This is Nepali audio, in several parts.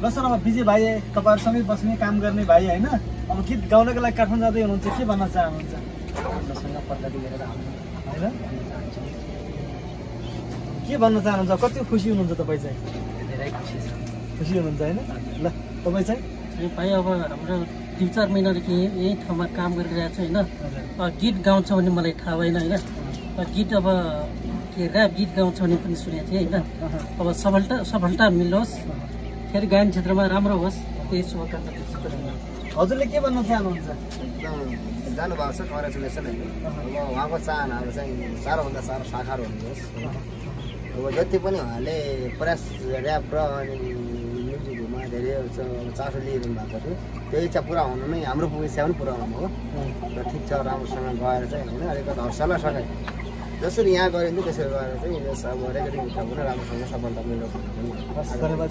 ल सर अब विजय भाइ तपाईँहरूसँगै बस्ने काम गर्ने भाइ होइन अब गीत गाउनको लागि काठमाडौँ जाँदै हुनुहुन्छ के भन्न चाहनुहुन्छ होइन के भन्न चाहनुहुन्छ कति खुसी हुनुहुन्छ तपाईँ चाहिँ धेरै खुसी छ खुसी हुनुहुन्छ होइन ल तपाईँ चाहिँ भाइ अब हाम्रो 3-4 महिनादेखि यही ठाउँमा काम गरिरहेको छु होइन गीत गाउँछ भने मलाई थाहा भएन होइन गीत अब के ऱ्याप गीत गाउँछ भने पनि सुनेको थिएँ होइन अब सफलता मिलोस् फेरि गायन क्षेत्रमा राम्रो होस् त्यही शुभकामना हजुरले के भन्न चाहनुहुन्छ जानुभएको छ कङ्ग्रेचुलेसन होइन अब उहाँको चाहनाहरू चाहिँ साह्रोभन्दा साह्रो साकार हुनुहोस् अब जति पनि उहाँले प्रयास ऱ्याप र अनि म्युजिकहरूमा धेरै चासो लिइरहनु भएको थियो त्यो इच्छा पुरा हुनु नै हाम्रो इच्छा पनि पुरा हुनु हो र ठिक छ राम्रोसँग गएर चाहिँ होइन अलिकति हर्षलासँगै जसरी यहाँ गरिन्थ्यो त्यसरी गएर चाहिँ यस अब रेकर्डिङ पनि राम्रोसँग सफलता मिलोस् धन्यवाद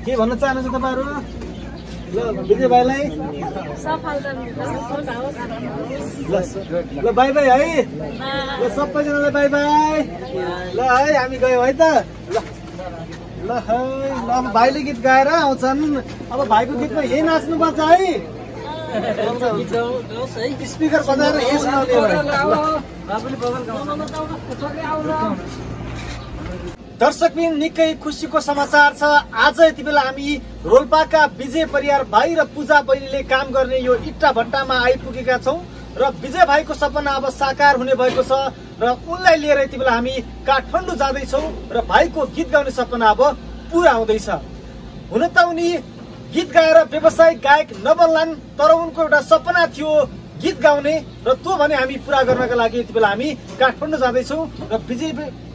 के भन्न चाहनुहुन्छ तपाईँहरू ल विजय भाइलाई ल बाई बाई है ल सबैजनालाई बाई बाई ल है हामी गयौँ है त ल है ल अब भाइले गीत गाएर आउँछन् अब भाइको गीतमा यही नाच्नुपर्छ है स्पिकर बजाएर यही सुनाउने दर्शकबिन निकै खुसीको समाचार छ आज यति बेला हामी रोल्पाका विजय परियार भाइ र पूजा बहिनीले काम गर्ने यो इट्टा भट्टामा आइपुगेका छौं र विजय भाइको सपना अब साकार हुने भएको छ र उनलाई लिएर यति बेला हामी काठमाडौँ जाँदैछौँ र भाइको गीत गाउने सपना अब पूरा हुँदैछ हुन त उनी गीत गाएर व्यवसायिक गायक नबन्लान् तर उनको एउटा सपना थियो गीत गाउने र त्यो भने हामी पूरा गर्नका लागि यति बेला हामी काठमाडौँ जाँदैछौँ र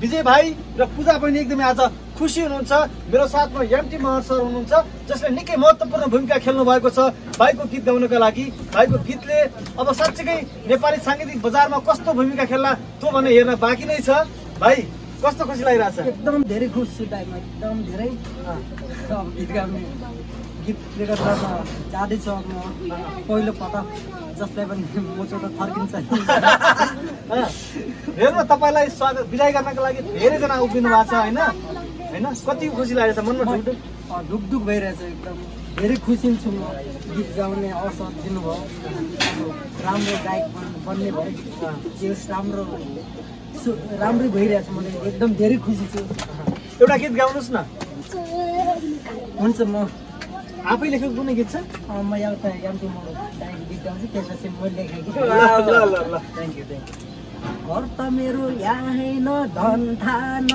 विजय भाइ र पूजा बहिनी एकदमै आज खुसी हुनुहुन्छ मेरो साथमा एमटी महर सर हुनुहुन्छ जसले निकै महत्त्वपूर्ण भूमिका खेल्नु भएको छ भाइको गीत गाउनका लागि भाइको गीतले अब साँच्चै नेपाली सांगीतिक बजारमा कस्तो भूमिका खेल्ला त्यो भने हेर्न बाँकी नै छ भाइ कस्तो खुसी लागिरहेछ एकदम धेरै खुसी छु टाइममा एकदम धेरै गीत गाउने गीत रेकर्ड गर्न जाँदैछु अब पहिलो पटक जसलाई पनि मोचो त फर्किन्छ हेर्नु तपाईँलाई स्वागत विदाई गर्नका लागि धेरैजना उभिनु भएको छ होइन होइन कति खुसी लागेको छ मनमा ढुकढुक भइरहेछ एकदम धेरै खुसी छु म गीत गाउने अवसर दिनुभयो राम्रो गायक बन्ने भयो जे राम्रै भइरहेछ मलाई एकदम धेरै खुसी छु एउटा गीत गाउनुहोस् न हुन्छ म आफै लेखेको कुनै गीत छ म एउटा गाउँछु म गीत गाउँछु त्यसपछि म लेखेको थ्याङ्क यू घर त मेरो यहाँ न धन थान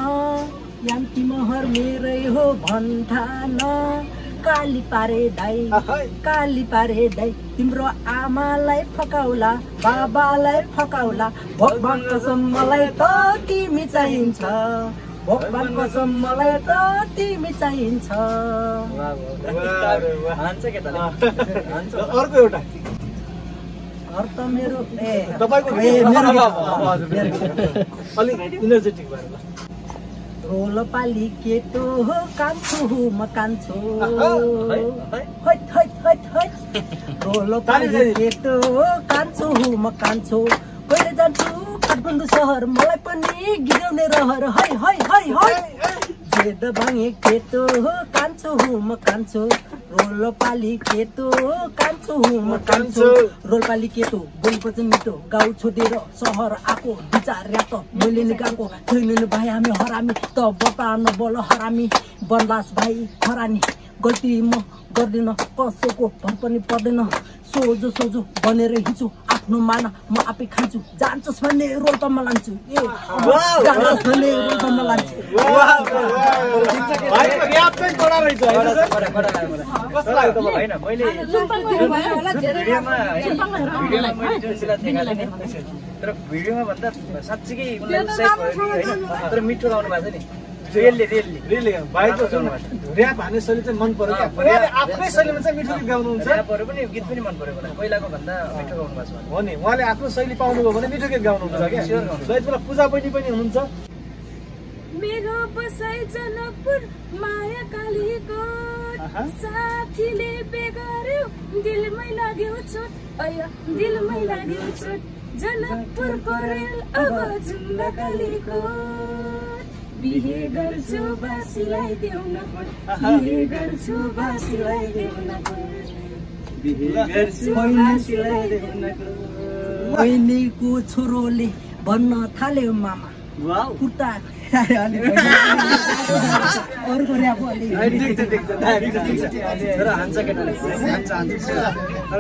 यान्ती महर मेरै हो भन्ठान काली पारे दाई तिम्रो आमालाई फकाउला बाबालाई फकाउला भगवान कसम मलाई त तिमी चाहिन्छ भगवान कसम मलाई त तिमी चाहिन्छ अर्को एउटा घर त मेरो तपाईको अलि इनर्जेटिक भएर रोलपाली केटो हो कान्छु म कान्छु रोलपाली केटो हो कान्छु म कान्छु कहिले जान्छु काठमाडौँ सहर मलाई पनि गिराउने रहर है है है है जेद भाङे केटो हो कान्छु म कान्छु रोलपाली केटो हो कान्छु म कान्छु रोलपाली केटो बोलेपछि मिठो गाउँ छोडेर सहर आएको विचार ऱ्याप मैले निकाल्को छैन भाइ हामी हरामी त बता नबोल हरामी बनलास भाइ हरानी गल्ती म गर्दिन कसैको भर पनि पर्दैन सोझो बनेर हिँड्छु आफ्नो माना म आफै खान्छु जान्छस् भने रोल्पामा लान्छु जान्छस् भने रोल्पामा लान्छु तर भिडियोमा भन्दा साँच्चीकै तर मिठो गाउनु भएको छ नि रियल्ली भाइको जुन ऱ्याप हान्ने शैली चाहिँ मन पर्यो आफ्नै शैलीमा चाहिँ मिठो गीत गाउनुहुन्छ ऱ्यापहरू पनि गीत पनि मन पर्यो मलाई पहिलाको भन्दा मिठो गाउनु भएको छ हो नि उहाँले आफ्नो शैली पाउनुभयो भने मिठो गीत गाउनुहुन्छ क्या यति बेला पूजा बहिनी पनि हुनुहुन्छ मेरो बसाइ जनकपुर माया कालीको साथीले बेगर्यो दिलमै लाग्यो चोट दिलमै लाग्यो चोट जनकपुरको रेल अब जुम्ला कालीको बिहे गर्छु बासीलाई देऊ न गुण बिहे गर्छु बासीलाई देऊ न गुण बहिनीको छोरोले भन्न थाल्यो मामा कुर्ता अर्को ऱ्याप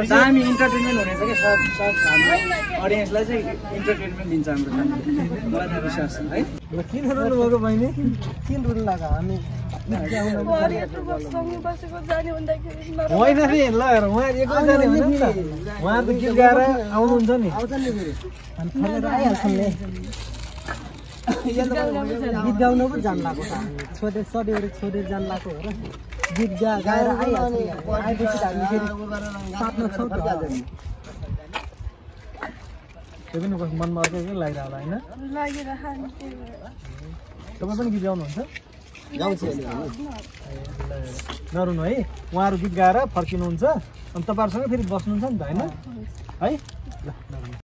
दामी इन्टरटेनमेन्ट हुनेछ क्या सब अडियन्सलाई चाहिँ इन्टरटेनमेन्ट दिन्छ हाम्रो मलाई त विश्वास छ है। किन रुनु भएको बहिनी किन रुनु लाग्यो हामी होइन नि ल उहाँ एक्लै जाने होइन नि त उहाँ त गीत गाएर आउनुहुन्छ नि गीत गाउन पो जान लाग्यो त हामी छोडेर जान लाग्यो हो र गीत गाएर आएपछि हामी फेरि साथमा छौँ त त्यो पनि मनमा अर्कै लागिरहेको होला होइन तपाईँ पनि गीत गाउनुहुन्छ नरुनु है उहाँहरू गीत गाएर फर्किनुहुन्छ अनि तपाईँहरूसँग फेरि बस्नुहुन्छ नि त होइन है ल